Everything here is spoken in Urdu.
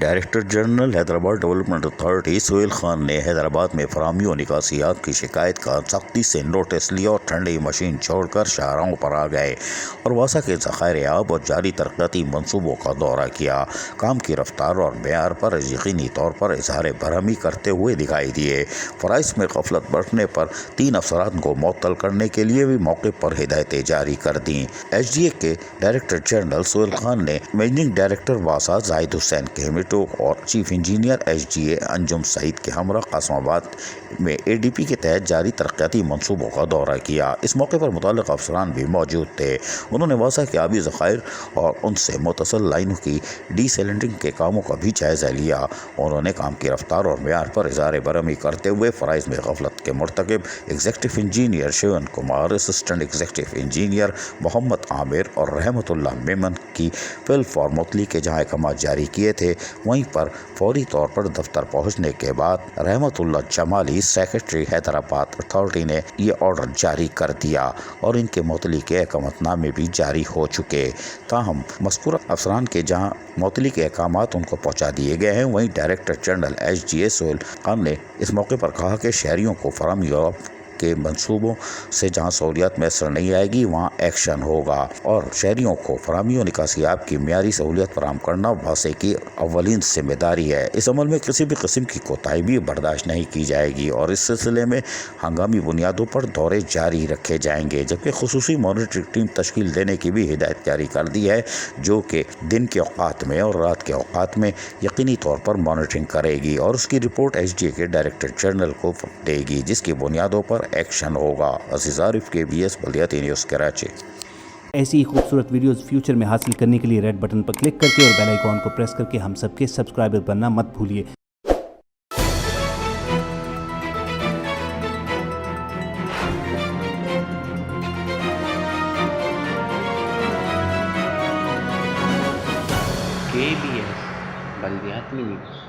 Director general Hyderabad development authority Sohail Khan نے حیدرآباد میں فراہمی و نکاسیات کی شکایت کا سختی سے نوٹس لیا اور ٹھنڈی مشین چھوڑ کر شاہراہوں پر آ گئے اور واسا کے ذخائر آب اور جاری ترقیاتی منصوبوں کا دورہ کیا۔ کام کی رفتار اور معیار پر یقینی طور پر اظہار برہمی کرتے ہوئے دکھائی دیے۔ فرائض میں غفلت برتنے پر 3 افسران کو معطل کرنے کے لیے بھی موقع پر ہدایتیں جاری کر دیں۔ ایچ ڈی اے کے ڈائریکٹر جنرل سہیل خان نے مینیجنگ ڈائریکٹر واسا زاہد حسین کیمٹو اور chief engineer H D A Anjum Saeed کے ہمراہ قاسم آباد میں اے ڈی پی کے تحت جاری ترقیاتی منصوبوں کا دورہ کیا۔ اس موقع پر متعلقہ افسران بھی موجود تھے۔ انہوں نے واسا کے آبی ذخائر اور ان سے متصل لائنوں کی ڈی سیلنٹنگ کے کاموں کا بھی جائزہ لیا۔ انہوں نے کام کی رفتار اور معیار پر اظہار برہمی کرتے ہوئے فرائض میں غفلت کے مرتکب executive engineer Shivan Kumar, assistant executive engineer Muhammad Amir اور رحمت اللہ میمن کی فی الفور معطلی کے جہاں احکامات جاری کیے تھے، وہیں پر فوری طور پر دفتر پہنچنے کے بعد رحمت اللہ جمالی سیکریٹری حیدرآباد اتھارٹی نے یہ آرڈر جاری کر دیا اور ان کے معطلی کے احکامات نامے بھی جاری ہو چکے۔ تاہم مذکورہ افسران کے جہاں معطلی کے احکامات ان کو پہنچا دیے گئے ہیں، وہیں director general H D A Sohail Khan نے اس موقع پر کہا کہ شہریوں کو فراہمی کے منصوبوں سے جہاں سہولیات میسر نہیں آئے گی وہاں ایکشن ہوگا اور شہریوں کو فراہمی و نکاسیات کی معیاری سہولیت فراہم کرنا واسے کی اولین ذمہ داری ہے۔ اس عمل میں کسی بھی قسم کی کوتاہی بھی برداشت نہیں کی جائے گی اور اس سلسلے میں ہنگامی بنیادوں پر دورے جاری رکھے جائیں گے، جبکہ خصوصی مانیٹرنگ ٹیم تشکیل دینے کی بھی ہدایت جاری کر دی ہے جو کہ دن کے اوقات میں اور رات کے اوقات میں یقینی طور پر مانیٹرنگ کرے گی اور اس کی رپورٹ ایچ ڈی اے کے ڈائریکٹر جنرل کو دے گی، جس کی بنیادوں پر ایکشن ہوگا۔ عزیز عارف، KBS بلدیاتی نیوز کراچی۔ ایسی ہی خوبصورت ویڈیوز فیوچر میں حاصل کرنے کے لیے ریڈ بٹن پر کلک کر کے اور بیل آئیکن کو پریس کر کے ہم سب کے سبسکرائبر بننا مت بھولیے۔ KBS بلدیاتی نیوز۔